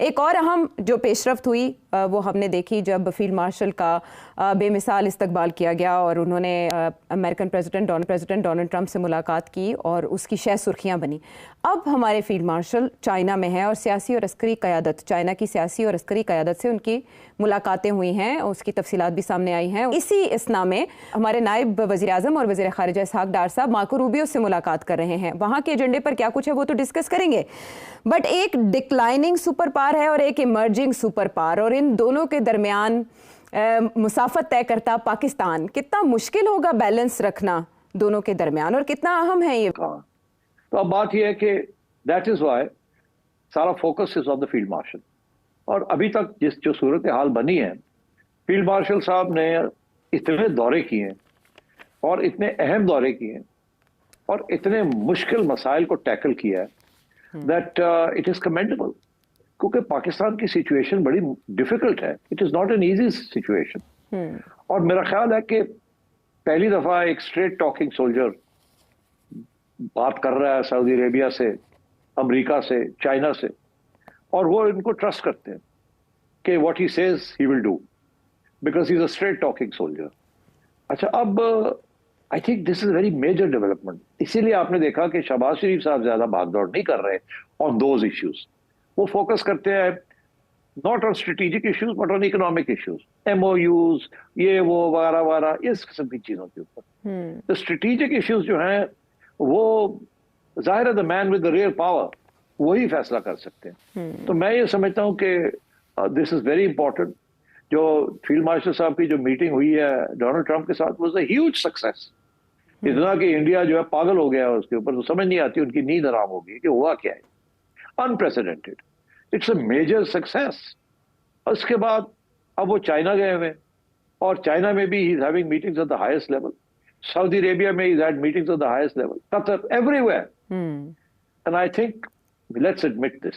एक और अहम जो पेशरफ्त हुई वो हमने देखी जब फील्ड मार्शल का बेमिसाल इस्तकबाल किया गया और उन्होंने अमेरिकन प्रेसिडेंट डोनाल्ड ट्रंप से मुलाकात की और उसकी शह सुर्खियां बनी। अब हमारे फील्ड मार्शल चाइना में हैं और सियासी और अस्करी क़यादत, चाइना की सियासी और अस्करी क़यादत से उनकी मुलाकातें हुई हैं, उसकी तफसीलात भी सामने आई हैं। इसी इसना में हमारे नायब वज़ीर आज़म और वज़ीर ख़ारिजा इसहाक़ डार साहब मार्को रूबियो से मुलाकात कर रहे हैं। वहाँ के एजेंडे पर क्या कुछ है वो तो डिस्कस करेंगे, बट एक डिक्लाइनिंग सुपर पावर है और एक इमर्जिंग सुपर पावर, और इन दोनों के दरमियान मुसाफत तय करता पाकिस्तान। कितना मुश्किल होगा बैलेंस रखना दोनों के दरमियान और कितना अहम है ये? तो अब बात यह है कि दैट इज व्हाई सारा focus is on the field marshal. और अभी तक जो सूरत हाल बनी है, फील्ड मार्शल साहब ने इतने दौरे किए हैं और इतने अहम दौरे किए हैं और इतने मुश्किल मसाइल को टैकल किया है दैट इट इज कमेंडेबल, क्योंकि पाकिस्तान की सिचुएशन बड़ी डिफिकल्ट है। It is not an easy situation. और मेरा ख्याल है कि पहली दफा एक स्ट्रेट टॉकिंग सोल्जर बात कर रहा है सऊदी अरेबिया से, अमेरिका से, चाइना से, और वो इनको ट्रस्ट करते हैं कि what he says he will do because he is a straight talking soldier. अच्छा, अब I think this is very major development. इसीलिए आपने देखा कि शहबाज शरीफ साहब ज्यादा भागदौड़ नहीं कर रहे ऑन दोज इश्यूज। वो फोकस करते हैं not on strategic issues but on economic issues, MOUs, ये वो वगैरह वगैरह, इस किस्म की चीजों के ऊपर। तो स्ट्रेटेजिक इश्यूज जो हैं वो जाहिर है the man with the real power वही फैसला कर सकते हैं। तो मैं ये समझता हूं कि दिस इज वेरी इंपॉर्टेंट। जो फील्ड मार्शल साहब की जो मीटिंग हुई है डोनाल्ड ट्रंप के साथ वाज अ ह्यूज सक्सेस। इतना कि इंडिया जो है पागल हो गया है उसके ऊपर, तो समझ नहीं आती उनकी नींद हराम हो गई कि हुआ क्या है। Unprecedented, it's a major success. उसके बाद अब वो चाइना गए हुए और चाइना में भी he is having meetings at the highest level, Saudi Arabia में is had meetings at the highest level, Qatar, everywhere. And I think let's admit this,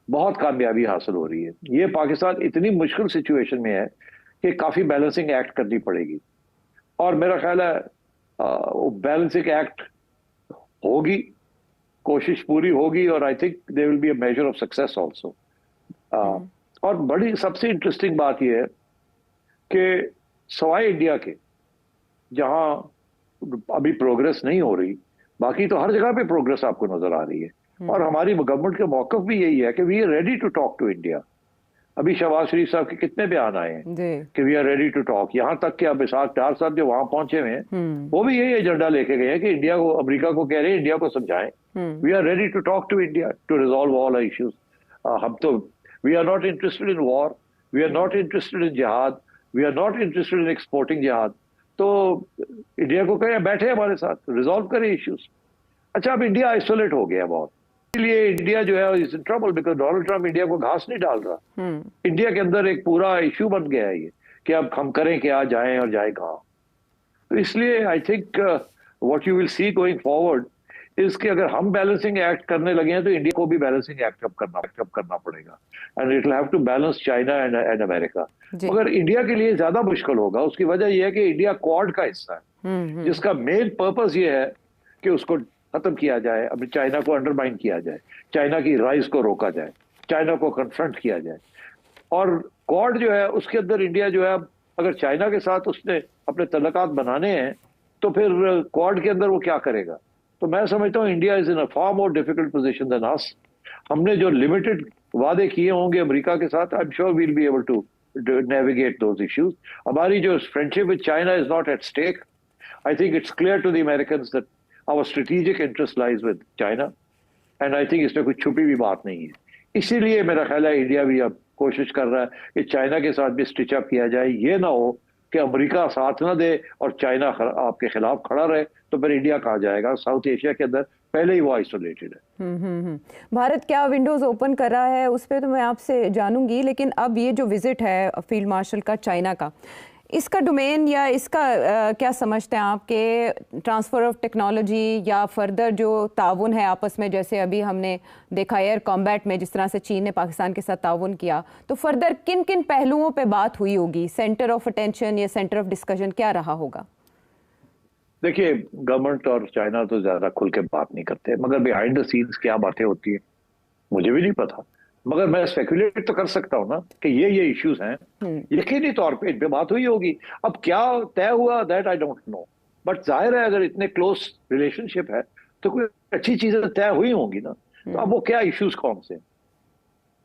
बहुत कामयाबी हासिल हो रही है। ये पाकिस्तान इतनी मुश्किल सिचुएशन में है कि काफी बैलेंसिंग एक्ट करनी पड़ेगी, और मेरा ख्याल है वो बैलेंसिंग एक्ट होगी, कोशिश पूरी होगी, और I think there will be a major of success also. और बड़ी सबसे इंटरेस्टिंग बात यह है कि सवाए इंडिया के जहां अभी प्रोग्रेस नहीं हो रही, बाकी तो हर जगह पे प्रोग्रेस आपको नजर आ रही है। और हमारी गवर्नमेंट का मौकफ भी यही है कि we are ready to talk to India. अभी शहबाज शरीफ साहब के कितने बयान आए हैं कि we are ready to talk. यहाँ तक कि अब इसहाक डार साहब जो वहां पहुंचे हुए हैं वो भी यही एजेंडा लेके गए हैं कि इंडिया को, अमेरिका को कह रहे हैं इंडिया को समझाएं, we are ready to talk to India to resolve all issues. हम तो we are not interested in war, we are not interested in jihad, we are not interested in exporting jihad. तो India को कहें बैठे हमारे साथ, resolve करें issues. अच्छा, अब इंडिया आइसोलेट हो गया बहुत, इसलिए इंडिया जो है is in trouble because Donald Trump India को घास नहीं डाल रहा। इंडिया के अंदर एक पूरा इश्यू बन गया है ये कि अब हम करें क्या, जाएं और जाए कहाँ। तो इसलिए I think what you will see going forward is कि अगर हम बैलेंसिंग एक्ट करने लगे हैं तो इंडिया को भी बैलेंसिंग एक्ट करना पड़ेगा, and it will have to balance China and America. मगर इंडिया के लिए ज्यादा मुश्किल होगा। उसकी वजह यह है कि इंडिया क्वाड का हिस्सा है, जिसका मेन पर्पस ये है कि उसको खत्म किया जाए, अभी चाइना को अंडरमाइन किया जाए, चाइना की राइज को रोका जाए, चाइना को कन्फ्रंट किया जाए। और क्वाड जो है उसके अंदर इंडिया जो है, अगर चाइना के साथ उसने अपने तल्लुकात बनाने हैं तो फिर क्वाड के अंदर वो क्या करेगा। तो मैं समझता हूँ India is in a far more difficult position than us. हमने जो लिमिटेड वादे किए होंगे अमेरिका के साथ, I am sure we will be able to navigate those issues. हमारी जो friendship with China is not at stake. I think it's clear to the Americans that our strategic interest lies with China, and I think इसमें कोई छुपी भी बात नहीं है। इसीलिए मेरा ख्याल है इंडिया भी अब कोशिश कर रहा है कि चाइना के साथ भी स्टिच अप किया जाए। ये ना हो कि अमेरिका साथ ना दे और चाइना आपके खिलाफ खड़ा रहे, तो फिर इंडिया कहाँ जाएगा। साउथ एशिया के अंदर पहले ही वो आइसोलेटेड है। भारत क्या विंडोज़ ओपन कर रहा है उस पर तो मैं आपसे जानूंगी, लेकिन अब ये जो विजिट है फील्ड मार्शल का चाइना का, इसका डोमेन या इसका क्या समझते हैं आप कि ट्रांसफ़र ऑफ टेक्नोलॉजी या फर्दर जो ताउन है आपस में, जैसे अभी हमने देखा एयर कॉम्बैट में जिस तरह से चीन ने पाकिस्तान के साथ ताउन किया, तो फर्दर किन किन पहलुओं पे बात हुई होगी? सेंटर ऑफ अटेंशन या सेंटर ऑफ डिस्कशन क्या रहा होगा? देखिए, गवर्नमेंट और चाइना तो ज्यादा खुल के बात नहीं करते, मगर बिहाइंड द सीन्स क्या बातें होती है मुझे भी नहीं पता। मगर मैं स्पेकुलेट तो कर सकता हूँ ना कि ये इश्यूज हैं, यकीनी तौर पे इन पे बात हुई होगी। अब क्या तय हुआ that I don't know, but जाहिर है अगर इतने क्लोज रिलेशनशिप है तो कोई अच्छी चीजें तय हुई होंगी ना। तो अब वो क्या इश्यूज कौन से?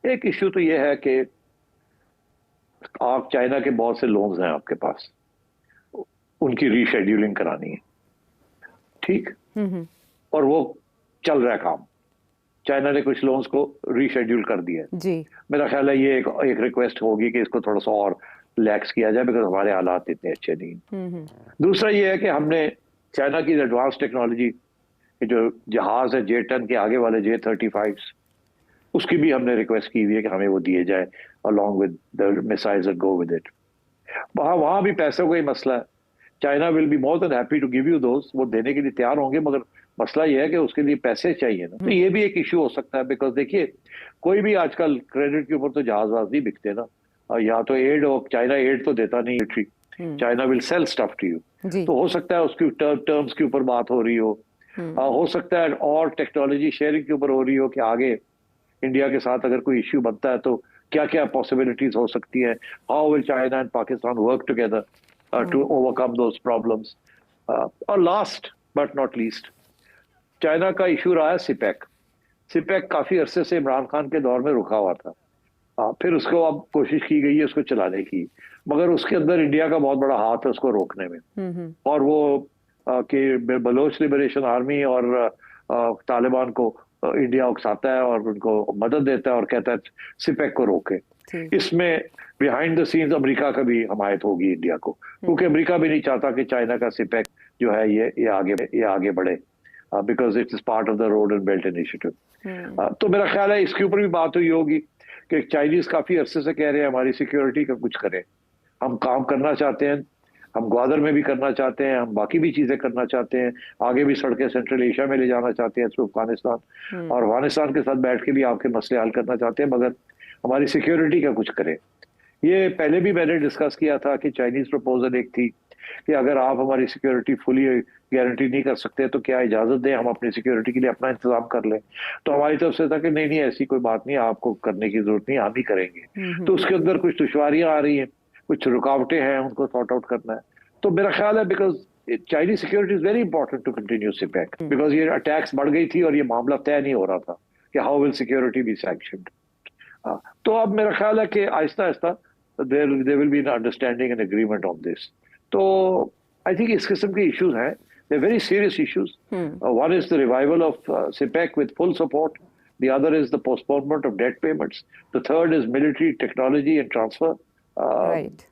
एक इश्यू तो ये है कि आप चाइना के बहुत से लोन्स हैं आपके पास, उनकी रीशेड्यूलिंग करानी है, ठीक, और वो चल रहा है काम। चाइना ने कुछ लोन्स को रीशेड्यूल कर दिया जी। मेरा ख्याल है ये एक रिक्वेस्ट होगी कि इसको थोड़ा सा और रिलैक्स किया जाए, बिकॉज हमारे हालात इतने अच्छे नहीं। दूसरा ये है कि हमने चाइना की एडवांस टेक्नोलॉजी, जो जहाज है J-10 के आगे वाले J-35, उसकी भी हमने रिक्वेस्ट की हुई है कि हमें वो दिए जाए along with the missiles that go with it. वहां भी पैसों का ही मसला है। China will be more than happy to give you those, वो देने के लिए तैयार होंगे, मगर मसला ये है कि उसके लिए पैसे चाहिए ना। तो ये भी एक इश्यू हो सकता है, बिकॉज देखिए कोई भी आजकल क्रेडिट के ऊपर तो जहाज नहीं बिकते ना, और या तो एड हो, चाइना एड तो देता नहीं, China will sell stuff to you. तो हो सकता है उसकी टर्म्स के ऊपर बात हो रही हो सकता है और टेक्नोलॉजी शेयरिंग के ऊपर हो रही हो कि आगे इंडिया के साथ अगर कोई इश्यू बनता है तो क्या क्या पॉसिबिलिटीज हो सकती है, how will China and Pakistan work together to overcome those problems. और last but not least, China का इशू रहा है सिपेक। सिपेक काफी अरसे से इमरान खान के दौर में रुका हुआ था, फिर उसको अब कोशिश की गई है उसको चलाने की, मगर उसके अंदर इंडिया का बहुत बड़ा हाथ है उसको रोकने में। और वो कि बलोच लिबरेशन आर्मी और तालिबान को इंडिया उकसाता है और उनको मदद देता है और कहता है सिपेक को रोके। इसमें बिहाइंड द सीन्स अमेरिका का भी हमायत होगी इंडिया को, क्योंकि अमेरिका भी नहीं चाहता कि चाइना का सिपेक जो है ये आगे बढ़े, because it is part of the road and belt initiative. तो मेरा ख्याल है इसके ऊपर भी बात हुई होगी कि चाइनीज काफी अरसे से कह रहे हैं हमारी सिक्योरिटी का कुछ करें, हम काम करना चाहते हैं, हम ग्वादर में भी करना चाहते हैं, हम बाकी भी चीजें करना चाहते हैं, आगे भी सड़कें सेंट्रल एशिया में ले जाना चाहते हैं थ्रू अफगानिस्तान, और अफगानिस्तान के साथ बैठ के भी आपके मसले हल करना चाहते हैं, मगर हमारी सिक्योरिटी का कुछ करें। ये पहले भी मैंने डिस्कस किया था कि चाइनीज प्रपोजल एक थी कि अगर आप हमारी सिक्योरिटी फुली गारंटी नहीं कर सकते तो क्या इजाजत दें, हम अपनी सिक्योरिटी के लिए अपना इंतजाम कर लें। तो हमारी तरफ से था कि नहीं ऐसी कोई बात नहीं, आपको करने की जरूरत नहीं, हम ही करेंगे। तो उसके अंदर कुछ दुश्वारियां आ रही हैं, कुछ रुकावटें हैं, उनको सॉर्ट आउट करना है। तो मेरा ख्याल है because Chinese security is very important to continue CPEC, because ये अटैक्स बढ़ गई थी और ये मामला तय नहीं हो रहा था कि how will security be sanctioned. तो अब मेरा ख्याल है कि Aahista Aahista there will be an understanding and agreement on this. तो I think इस किस्म के issues हैं, they're very serious issues. One is the revival of CPEC with full support. The other is the postponement of debt payments. The third is military technology and transfer. Right.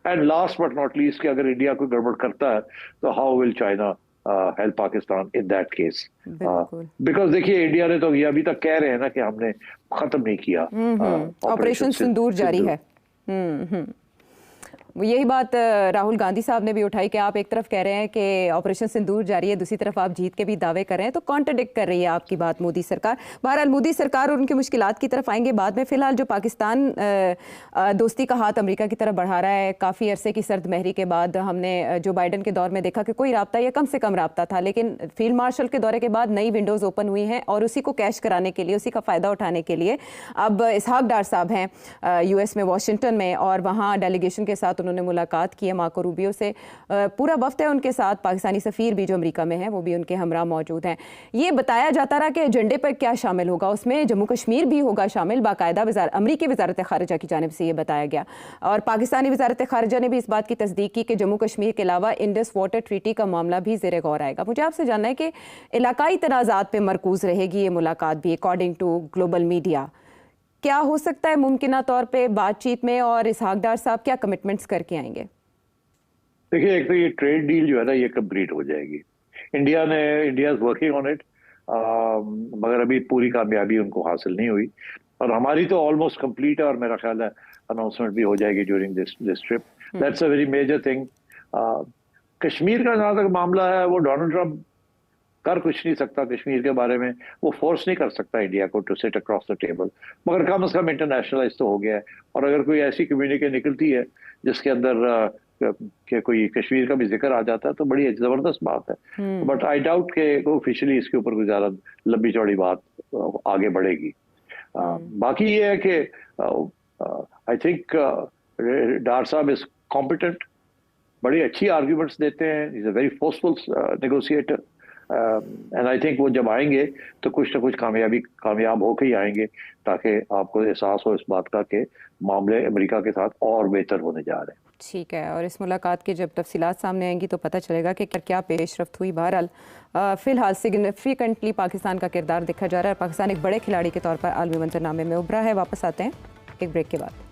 And last but not least, कि अगर India कोई गड़बड़ करता है तो how will China help Pakistan in that case? Because देखिए India ने तो ये अभी तक कह रहे हैं ना कि हमने खत्म नहीं किया, ऑपरेशन सिंदूर जारी है। यही बात राहुल गांधी साहब ने भी उठाई कि आप एक तरफ कह रहे हैं कि ऑपरेशन सिंदूर जारी है, दूसरी तरफ आप जीत के भी दावे कर रहे हैं, तो कॉन्ट्रडिक्ट कर रही है आपकी बात मोदी सरकार। बहरहाल मोदी सरकार और उनकी मुश्किलात की तरफ आएंगे बाद में। फिलहाल जो पाकिस्तान दोस्ती का हाथ अमेरिका की तरफ बढ़ा रहा है, काफ़ी अरसे की सर्द महरी के बाद हमने जो बाइडन के दौर में देखा कि कोई राब्ता या कम से कम राब्ता था, लेकिन फील्ड मार्शल के दौरे के बाद नई विंडोज़ ओपन हुई हैं और उसी को कैश कराने के लिए, उसी का फ़ायदा उठाने के लिए अब इसहाक डार साहब हैं US में, वाशिंगटन में, और वहाँ डेलीगेशन के साथ उन्होंने मुलाकात की है मार्को रूबियो से। पूरा वफ्द है उनके साथ, पाकिस्तानी सफ़ीर भी जो अमेरिका में है वो भी उनके हमरा मौजूद हैं। ये बताया जाता रहा कि एजेंडे पर क्या शामिल होगा, उसमें जम्मू कश्मीर भी होगा शामिल, बाकायदा अमरीकी वजारत ख़ारिजा की जानिब से ये बताया गया। और पाकिस्तानी वजारत ख़ारिजा ने भी इस बात की तस्दीक की कि जम्मू कश्मीर के अलावा इंडस वाटर ट्रीटी का मामला भी ज़ेर गौर आएगा। मुझे आपसे जानना है कि इलाकाई तनाज़ात पर मरकूज़ रहेगी ये मुलाकात भी, अकॉर्डिंग टू ग्लोबल मीडिया। क्या हो सकता है मुमकिना तौर पे बातचीत में, और इसहाक डार साहब क्या कमिटमेंट्स करके आएंगे? देखिए एक तो ये ट्रेड डील जो है ना ये कंप्लीट हो जाएगी, India is working on it, मगर अभी पूरी कामयाबी उनको हासिल नहीं हुई, और हमारी तो ऑलमोस्ट कंप्लीट है, और मेरा ख्याल है अनाउंसमेंट भी हो जाएगी during this trip. That's a very major thing. Kashmir का जहाँ तक मामला है, वो डोनाल्ड ट्रंप कर कुछ नहीं सकता कश्मीर के बारे में, वो फोर्स नहीं कर सकता इंडिया को to sit across the table, मगर कम से कम इंटरनेशनलाइज तो हो गया है। और अगर कोई ऐसी कम्युनिके निकलती है जिसके अंदर कि कोई कश्मीर का भी जिक्र आ जाता है तो बड़ी जबरदस्त बात है, बट आई डाउट कि ऑफिशियली इसके ऊपर कोई ज्यादा लंबी चौड़ी बात आगे बढ़ेगी। बाकी ये है कि आई थिंक डार साहब इज कॉम्पिटेंट, बड़ी अच्छी आर्ग्यूमेंट्स देते हैं, is a very forceful negotiator, and I think वो जब आएंगे तो कुछ ना कुछ कामयाब होकर ही आएंगे, ताकि आपको एहसास हो इस बात का कि मामले अमेरिका के साथ और बेहतर होने जा रहे हैं। ठीक है, और इस मुलाकात की जब तफसीलात सामने आएंगी तो पता चलेगा कि क्या पेशरफ्त हुई। बहरहाल फ़िलहाल सिग्निफिकेंटली पाकिस्तान का किरदार देखा जा रहा है। पाकिस्तान एक बड़े खिलाड़ी के तौर पर आलमी मंजरनामे में उभरा है। वापस आते हैं एक ब्रेक के बाद।